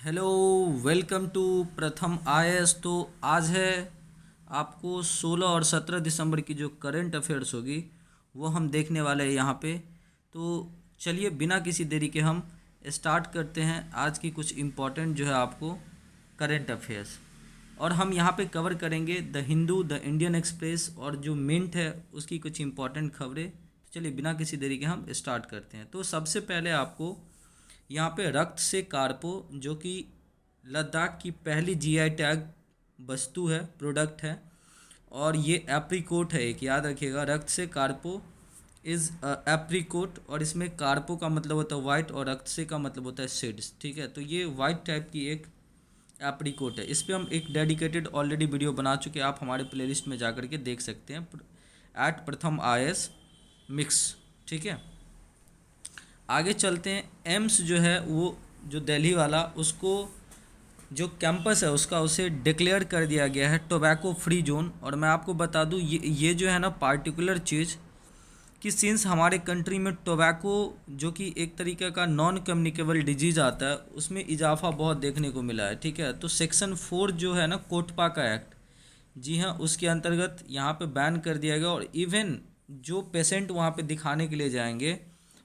Hello. Welcome to प्रथम IAS. तो आज है आपको 16 और 17 दिसंबर की जो करंट अफेयर्स होगी वो हम देखने वाले हैं यहाँ पे। तो चलिए बिना किसी देरी के हम स्टार्ट करते हैं आज की कुछ इम्पोर्टेंट जो है आपको करंट अफेयर्स। और हम यहाँ पे कवर करेंगे the Hindu, the Indian express और जो मिंट है उसकी कुछ इम्पोर्टेंट खबरें। तो चलिए बिना किसी देरी के हम स्टार्ट करते हैं। तो सबसे पहले आपको यहाँ पे रक्त से कार्पो, जो कि लद्दाख की पहली जीआई टैग वस्तु है, प्रोडक्ट है। और ये एप्रीकोट है, एक याद रखिएगा, रक्त से कार्पो इज़ एप्रीकोट। और इसमें कार्पो का मतलब होता है वाइट और रक्त से का मतलब होता है सीड्स। ठीक है, तो ये वाइट टाइप की एक एप्रीकोट है। इस पर हम एक डेडिकेटेड ऑलरेडी वीडियो बना चुके हैं, आप हमारे प्लेलिस्ट में जा करके देख सकते हैं, एट प्रथम आईएएस मिक्स। ठीक है, आगे चलते हैं। एम्स जो है वो जो दिल्ली वाला, उसको जो कैंपस है उसका उसे डिक्लेयर कर दिया गया है टोबैको फ्री जोन। और मैं आपको बता दूं ये जो है ना पार्टिकुलर चीज़ कि सिंस हमारे कंट्री में टोबैको जो कि एक तरीके का नॉन कम्युनिकेबल डिजीज़ आता है, उसमें इजाफा बहुत देखने को मिला है। ठीक है, तो सेक्शन 4 जो है ना कोटपा का एक्ट, जी हाँ, उसके अंतर्गत यहाँ पे बैन कर दिया गया। और इवन जो पेशेंट वहाँ पे दिखाने के लिए जाएंगे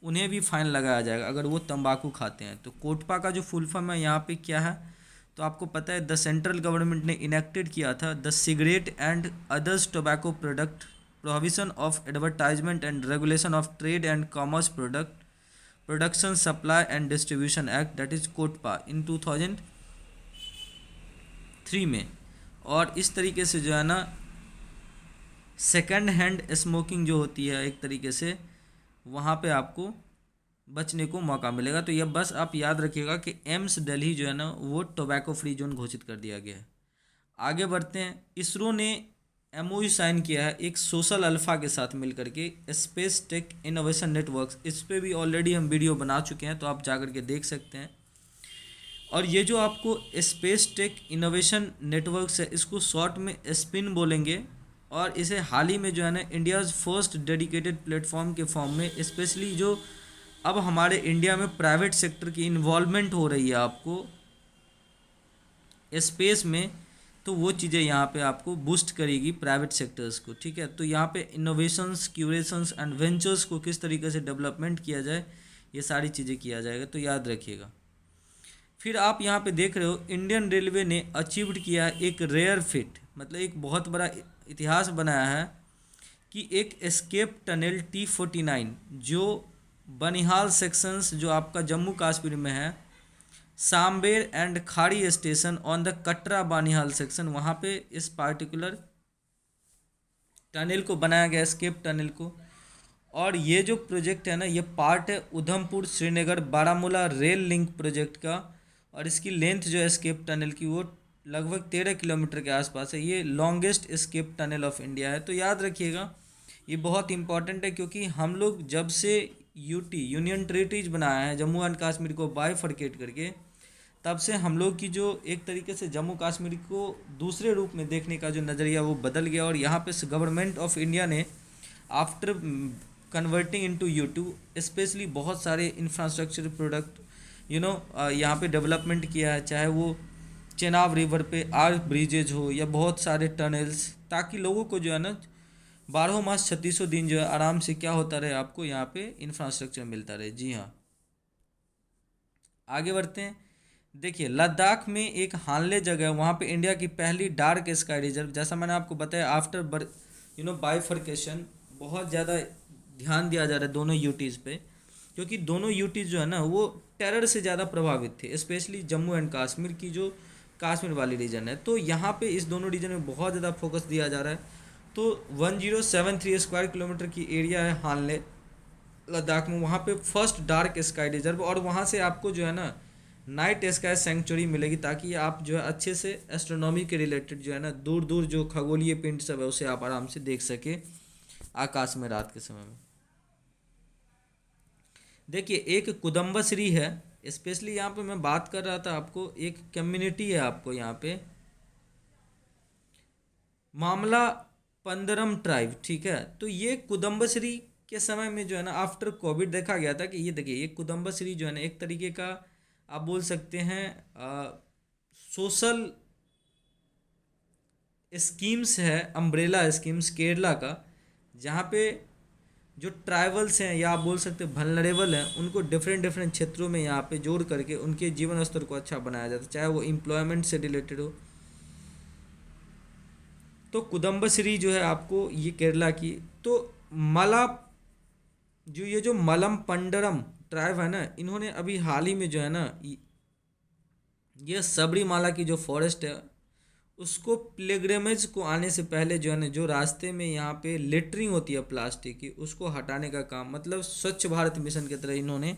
उन्हें भी फाइन लगाया जाएगा अगर वो तंबाकू खाते हैं। तो कोटपा का जो फुल फॉर्म है यहाँ पे क्या है, तो आपको पता है द सेंट्रल गवर्नमेंट ने इनेक्टेड किया था the cigarette and others tobacco product prohibition of advertisement and regulation of trade and commerce product production supply and distribution act, that is COTPA, in 2003 में। और इस तरीके से जो है ना सेकंड हैंड स्मोकिंग जो होती है एक तरीके से वहाँ पे आपको बचने को मौका मिलेगा। तो यह बस आप याद रखिएगा कि एम्स दिल्ली जो है ना वो टोबैको फ्री जोन घोषित कर दिया गया है। आगे बढ़ते हैं। इसरो ने एमओयू साइन किया है एक सोशल अल्फा के साथ मिलकर के, स्पेस टेक इनोवेशन नेटवर्क्स। इस पे भी ऑलरेडी हम वीडियो बना चुके हैं, तो आप जा के देख सकते हैं। और ये जो आपको स्पेस टेक इनोवेशन नेटवर्क्स है, इसको शॉर्ट में स्पिन बोलेंगे। और इसे हाल ही में जो है ना इंडियाज़ फर्स्ट डेडिकेटेड प्लेटफॉर्म के फॉर्म में, स्पेशली जो अब हमारे इंडिया में प्राइवेट सेक्टर की इन्वॉल्वमेंट हो रही है आपको स्पेस में, तो वो चीज़ें यहाँ पे आपको बूस्ट करेगी प्राइवेट सेक्टर्स को। ठीक है, तो यहाँ पे इनोवेशंस, क्यूरेशंस एंड वेंचर्स को किस तरीके से डेवलपमेंट किया जाए, ये सारी चीज़ें किया जाएगा, तो याद रखिएगा। फिर आप यहाँ पे देख रहे हो इंडियन रेलवे ने अचीव्ड किया एक रेयर फिट, मतलब एक बहुत बड़ा इतिहास बनाया है कि एक एस्केप टनल T49 जो बनिहाल सेक्शंस जो आपका जम्मू कश्मीर में है, सांबेर एंड खाड़ी station on the Katra Banihal section, वहाँ पे इस पार्टिकुलर टनल को बनाया गया, एस्केप टनल को। और ये जो प्रोजेक्ट है ना, ये पार्ट है Udhampur Srinagar Baramulla rail link project का। और इसकी लेंथ जो है एस्केप टनल की वो लगभग 13 किलोमीटर के आसपास है। ये longest escape tunnel of India है। तो याद रखिएगा ये बहुत इंपॉर्टेंट है, क्योंकि हम लोग जब से यूटी यूनियन टेरिटरीज बनाया है जम्मू एंड कश्मीर को बाइफरकेट करके, तब से हम लोग की जो एक तरीके से जम्मू कश्मीर को दूसरे रूप में देखने का जो नज़रिया वो बदल गया। और यहाँ पे गवर्नमेंट ऑफ इंडिया ने after converting into Yutu specially बहुत सारे इंफ्रास्ट्रक्चर प्रोडक्ट यहाँ पे डेवलपमेंट किया है, चाहे वो चेनाब रिवर पे आर्क ब्रिजेज हो या बहुत सारे टनल्स, ताकि लोगों को जो है ना 12 मास 3600 दिन जो है आराम से क्या होता रहे, आपको यहाँ पे इंफ्रास्ट्रक्चर मिलता रहे। जी हाँ, आगे बढ़ते हैं। देखिए लद्दाख में एक हानले जगह है, वहाँ पे इंडिया की पहली डार्क स्काई रिजर्व, जैसा मैंने आपको बताया आफ्टर बाइफरकेशन बहुत ज़्यादा ध्यान दिया जा रहा है दोनों यूटीज़ पे, क्योंकि दोनों यूटीज़ जो है ना वो टेरर से ज़्यादा प्रभावित थे, स्पेशली जम्मू एंड कश्मीर की जो कश्मीर वाली रीजन है। तो यहाँ पे इस दोनों रीजन में बहुत ज़्यादा फोकस दिया जा रहा है। तो 1073 स्क्वायर किलोमीटर की एरिया है हानले लद्दाख में, वहाँ पे फर्स्ट डार्क स्काई रिजर्व। और वहाँ से आपको जो है ना नाइट स्काई सेंचुरी मिलेगी, ताकि आप जो है अच्छे से एस्ट्रोनॉमी के रिलेटेड जो है ना दूर दूर जो खगोलीय पिंड सब है उसे आप आराम से देख सके आकाश में रात के समय में। देखिए एक कुदम्बश्री है, स्पेशली यहाँ पे मैं बात कर रहा था आपको, एक कम्युनिटी है आपको यहाँ पे मामला पंदरम ट्राइब। ठीक है, तो ये कुदम्बश्री के समय में जो है ना आफ्टर कोविड देखा गया था कि ये देखिए ये कुदम्बश्री जो है ना एक तरीके का आप बोल सकते हैं सोशल स्कीम्स है, अम्ब्रेला स्कीम्स केरला का, जहाँ पे जो ट्राइबल्स हैं या आप बोल सकते हैं वल्नरेबल हैं, उनको डिफरेंट डिफरेंट क्षेत्रों में यहाँ पे जोड़ करके उनके जीवन स्तर को अच्छा बनाया जाता है, चाहे वो एम्प्लॉयमेंट से रिलेटेड हो। तो कुदम्बश्री जो है आपको ये केरला की, तो मला जो ये जो मलम पंडरम ट्राइब है ना, इन्होंने अभी हाल ही में जो है ना ये सबरीमाला की जो फॉरेस्ट है उसको पिलग्रिमेज को आने से पहले जो है ना, जो रास्ते में यहाँ पे लेटरिंग होती है प्लास्टिक की, उसको हटाने का काम, मतलब स्वच्छ भारत मिशन की तरह इन्होंने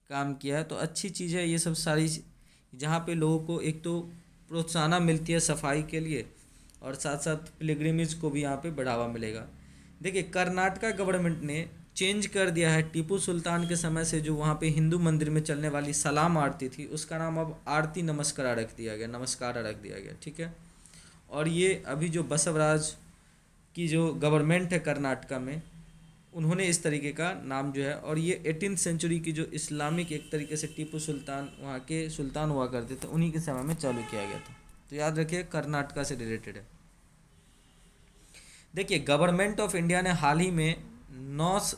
काम किया है। तो अच्छी चीज़ है ये सब सारी, जहाँ पे लोगों को एक तो प्रोत्साहन मिलती है सफाई के लिए, और साथ साथ पिलग्रिमेज को भी यहाँ पे बढ़ावा मिलेगा। देखिए कर्नाटका गवर्नमेंट ने चेंज कर दिया है, टीपू सुल्तान के समय से जो वहाँ पे हिंदू मंदिर में चलने वाली सलाम आरती थी, उसका नाम अब आरती नमस्कारा रख दिया गया, नमस्कारा रख दिया गया, ठीक है। और ये अभी जो बसवराज की जो गवर्नमेंट है कर्नाटका में, उन्होंने इस तरीके का नाम जो है, और ये 18th सेंचुरी की जो इस्लामिक एक तरीके से टीपू सुल्तान वहाँ के सुल्तान हुआ करते थे, उन्हीं के समय में चालू किया गया था। तो याद रखिए कर्नाटका से रिलेटेड है। देखिए गवर्नमेंट ऑफ इंडिया ने हाल ही में 9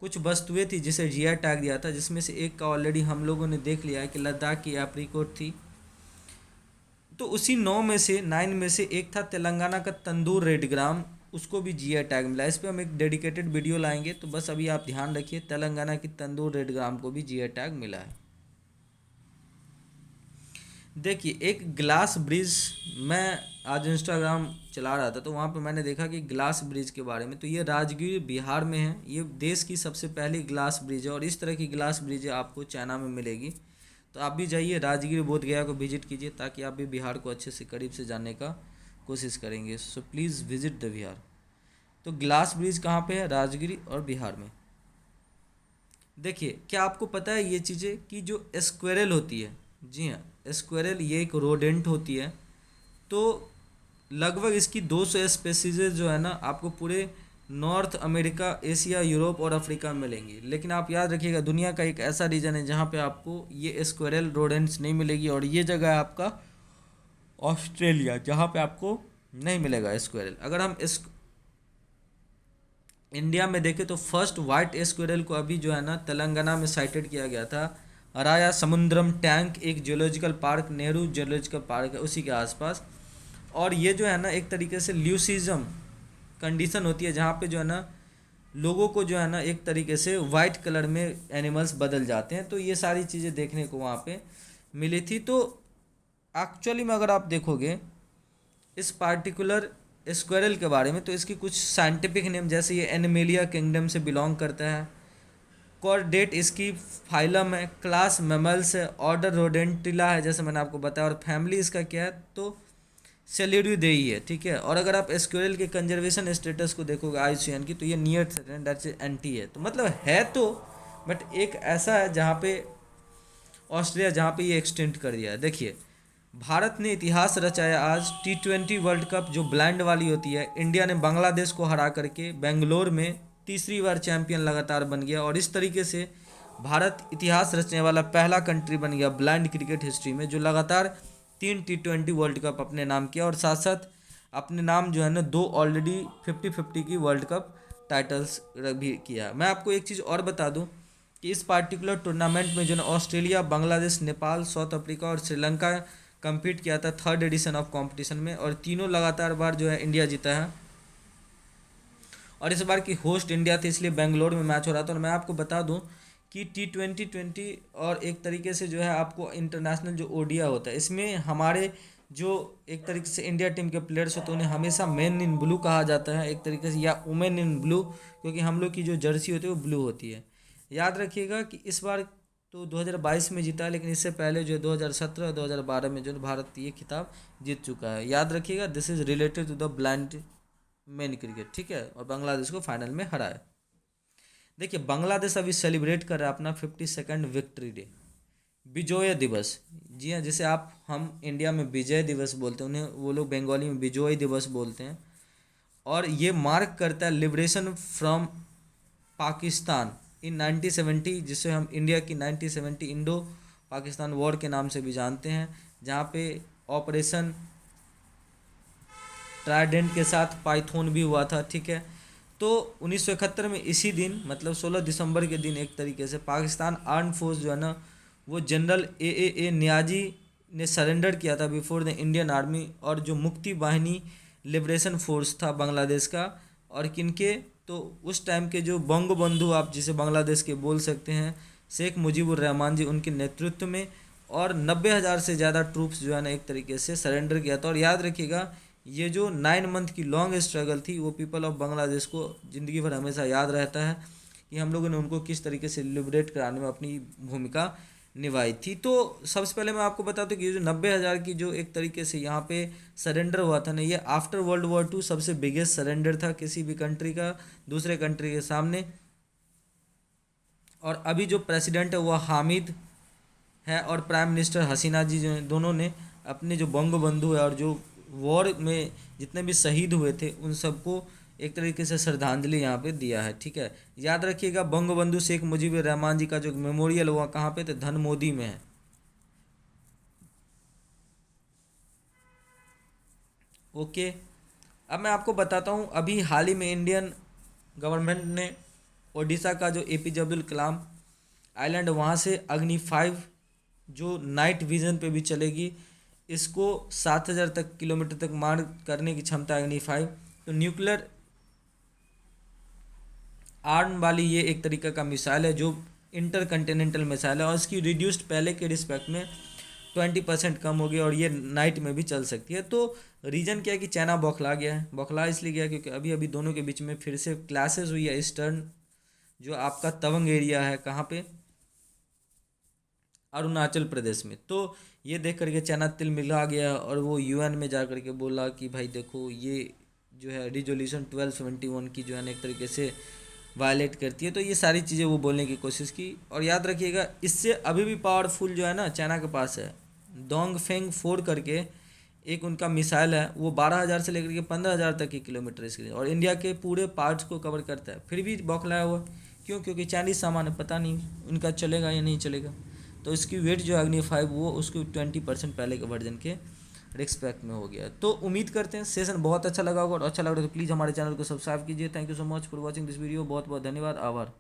कुछ वस्तुएं थी जिसे जीआई टैग दिया था, जिसमें से एक का ऑलरेडी हम लोगों ने देख लिया है कि लद्दाख की एप्रिकॉट थी। तो उसी 9 में से एक था तेलंगाना का तंदूर रेड ग्राम, उसको भी जीआई टैग मिला। इस पर हम एक डेडिकेटेड वीडियो लाएंगे, तो बस अभी आप ध्यान रखिए तेलंगाना की तंदूर रेड ग्राम को भी जीआई टैग मिला है। देखिए एक ग्लास ब्रिज, मैं आज इंस्टाग्राम चला रहा था तो वहाँ पे मैंने देखा कि ग्लास ब्रिज के बारे में, तो ये राजगीर बिहार में है, ये देश की सबसे पहली ग्लास ब्रिज है, और इस तरह की ग्लास ब्रिज आपको चाइना में मिलेगी। तो आप भी जाइए राजगीर बोध गया को विजिट कीजिए, ताकि आप भी बिहार को अच्छे से करीब से जानने का कोशिश करेंगे। So please visit the Bihar. तो ग्लास ब्रिज कहाँ पे है? राजगीर और बिहार में। देखिए क्या आपको पता है ये चीज़ें कि जो स्क्वेरल होती है, जी हाँ स्क्वेरल ये एक रोडेंट होती है, तो लगभग इसकी 200 स्पेसीज जो है ना आपको पूरे नॉर्थ अमेरिका, एशिया, यूरोप और अफ्रीका में मिलेंगी। लेकिन आप याद रखिएगा दुनिया का एक ऐसा रीजन है जहाँ पे आपको ये स्क्वेरल रोडेंट्स नहीं मिलेगी, और ये जगह है आपका ऑस्ट्रेलिया, जहाँ पे आपको नहीं मिलेगा स्क्वेरल। अगर हम इस इंडिया में देखें तो फर्स्ट वाइट स्क्वेरल को अभी जो है ना तेलंगाना में साइटेड किया गया था, अराया समुद्रम टैंक, एक geological park, Nehru geological park है उसी के आसपास। और ये जो है ना एक तरीके से ल्यूसिज्म कंडीशन होती है, जहाँ पे जो है ना लोगों को जो है ना एक तरीके से वाइट कलर में एनिमल्स बदल जाते हैं। तो ये सारी चीज़ें देखने को वहाँ पे मिली थी। तो एक्चुअली में अगर आप देखोगे इस पार्टिकुलर स्क्वेरल के बारे में, तो इसकी कुछ साइंटिफिक नेम, जैसे ये एनिमेलिया किंगडम से बिलोंग करता है, कॉर्डेट इसकी फाइलम है, क्लास मैमल्स है, ऑर्डर रोडेंटिला है जैसे मैंने आपको बताया, और फैमिली इसका क्या है तो सेल्यूरिडेई है, ठीक है। और अगर आप स्क्वेरल के कंजर्वेशन स्टेटस को देखोगे IUCN की, तो ये near threatened that is anti है, तो मतलब है तो, बट एक ऐसा है जहाँ पे ऑस्ट्रेलिया जहाँ पे ये एक्सटेंड कर दिया है। देखिए भारत ने इतिहास रचाया आज, T20 वर्ल्ड कप जो ब्लाइंड वाली होती है, इंडिया ने बांग्लादेश को हरा करके बेंगलोर में तीसरी बार चैंपियन लगातार बन गया, और इस तरीके से भारत इतिहास रचने वाला पहला कंट्री बन गया ब्लाइंड क्रिकेट हिस्ट्री में, जो लगातार 3 T20 वर्ल्ड कप अपने नाम किया, और साथ साथ अपने नाम जो है ना 2 ऑलरेडी 50-50 की वर्ल्ड कप टाइटल्स भी किया। मैं आपको एक चीज़ और बता दूं कि इस पार्टिकुलर टूर्नामेंट में जो ना Australia, Bangladesh, Nepal, south Africa और श्रीलंका कम्पीट किया था 3rd एडिशन ऑफ कंपटीशन में, और तीनों लगातार बार जो है इंडिया जीता है, और इस बार की होस्ट इंडिया थी, इसलिए बेंगलोर में मैच हो रहा था। और मैं आपको बता दूं कि T20 और एक तरीके से जो है आपको इंटरनेशनल जो ओडिया होता है, इसमें हमारे जो एक तरीके से इंडिया टीम के प्लेयर्स होते हैं उन्हें हमेशा मैन इन ब्लू कहा जाता है एक तरीके से, या वुमेन इन ब्लू, क्योंकि हम लोग की जो जर्सी होती है वो ब्लू होती है। याद रखिएगा कि इस बार तो 2022 में जीता है, लेकिन इससे पहले जो 2017 और 2012 में जो भारत ये खिताब जीत चुका है। याद रखिएगा this is related to the blind men cricket, ठीक है, और बांग्लादेश को फाइनल में हराया। देखिए बांग्लादेश अभी सेलिब्रेट कर रहा है अपना 52nd विक्ट्री डे, विजय दिवस। जी हाँ, जिसे हम इंडिया में विजय दिवस बोलते हैं, उन्हें वो लोग बंगाली में विजय दिवस बोलते हैं, और ये मार्क करता है लिबरेशन फ्रॉम पाकिस्तान इन 1970, जिसे हम इंडिया की 1970 इंडो पाकिस्तान वॉर के नाम से भी जानते हैं, जहाँ पे ऑपरेशन ट्राइडेंट के साथ पाइथन भी हुआ था, ठीक है। तो 1971 में इसी दिन मतलब 16 दिसंबर के दिन एक तरीके से पाकिस्तान आर्म फोर्स जो है ना वो जनरल ए नियाजी ने सरेंडर किया था बिफोर द इंडियन आर्मी, और जो मुक्ति वाहिनी लिबरेशन फोर्स था बांग्लादेश का, और किनके, तो उस टाइम के जो बंगबंधु आप जिसे बांग्लादेश के बोल सकते हैं शेख मुजीबुर रहमान जी, उनके नेतृत्व में, और 90,000 से ज़्यादा ट्रूप्स जो है ना एक तरीके से सरेंडर किया था। और याद रखिएगा ये जो 9 मंथ की लॉन्ग स्ट्रगल थी वो पीपल ऑफ बांग्लादेश को ज़िंदगी भर हमेशा याद रहता है कि हम लोगों ने उनको किस तरीके से लिबरेट कराने में अपनी भूमिका निभाई थी। तो सबसे पहले मैं आपको बता दूं कि ये जो 90,000 की जो एक तरीके से यहाँ पे सरेंडर हुआ था ना, ये आफ्टर वर्ल्ड वॉर 2 सबसे बिगेस्ट सरेंडर था किसी भी कंट्री का दूसरे कंट्री के सामने। और अभी जो प्रेसिडेंट है वो हामिद है, और प्राइम मिनिस्टर हसीना जी जो दोनों ने अपने जो बंगबंधु है और जो वॉर में जितने भी शहीद हुए थे उन सबको एक तरीके से श्रद्धांजलि यहाँ पे दिया है, ठीक है। याद रखिएगा बंगबंधु शेख मुजीबुर रहमान जी का जो मेमोरियल हुआ कहाँ पे, तो धनमोदी में है। ओके, अब मैं आपको बताता हूँ अभी हाल ही में इंडियन गवर्नमेंट ने ओडिशा का जो एपीजे अब्दुल कलाम आइलैंड वहाँ से अग्नि 5 जो नाइट विजन पे भी चलेगी, इसको 7,000 तक किलोमीटर तक मार करने की क्षमता अग्नि 5। तो न्यूक्लियर आर्म वाली ये एक तरीके का मिसाइल है जो इंटर कंटिनेंटल मिसाइल है, और इसकी रिड्यूस्ड पहले के रिस्पेक्ट में 20% कम हो गया, और ये नाइट में भी चल सकती है। तो रीज़न क्या है कि चाइना बौखला गया है, बौखला इसलिए गया क्योंकि अभी अभी दोनों के बीच में फिर से क्लैशेस हुई है। ईस्टर्न जो आपका तवंग एरिया है, कहाँ पे, अरुणाचल प्रदेश में। तो ये देख करके चाइना तिल मिला गया, और वो यूएन में जा करके बोला कि भाई देखो ये जो है रिजोल्यूशन 1271 की जो है ना एक तरीके से वायलेट करती है। तो ये सारी चीज़ें वो बोलने की कोशिश की। और याद रखिएगा इससे अभी भी पावरफुल जो है ना चाइना के पास है, डोंगफेंग 4 करके एक उनका मिसाइल है, वो 12,000 से लेकर के 15,000 तक की किलोमीटर इसके लिए, और इंडिया के पूरे पार्ट्स को कवर करता है, फिर भी बौखलाया हुआ। क्यों? क्योंकि चाइनीज सामान है, पता नहीं उनका चलेगा या नहीं चलेगा। तो इसकी वेट जो अग्नि 5 वो उसको 20% पहले के वर्जन के रिस्पेक्ट में हो गया। तो उम्मीद करते हैं सेशन बहुत अच्छा लगा होगा, और अच्छा लग रहा है तो प्लीज़ हमारे चैनल को सब्सक्राइब कीजिए। Thank you so much for watching this video. बहुत बहुत धन्यवाद, आभार।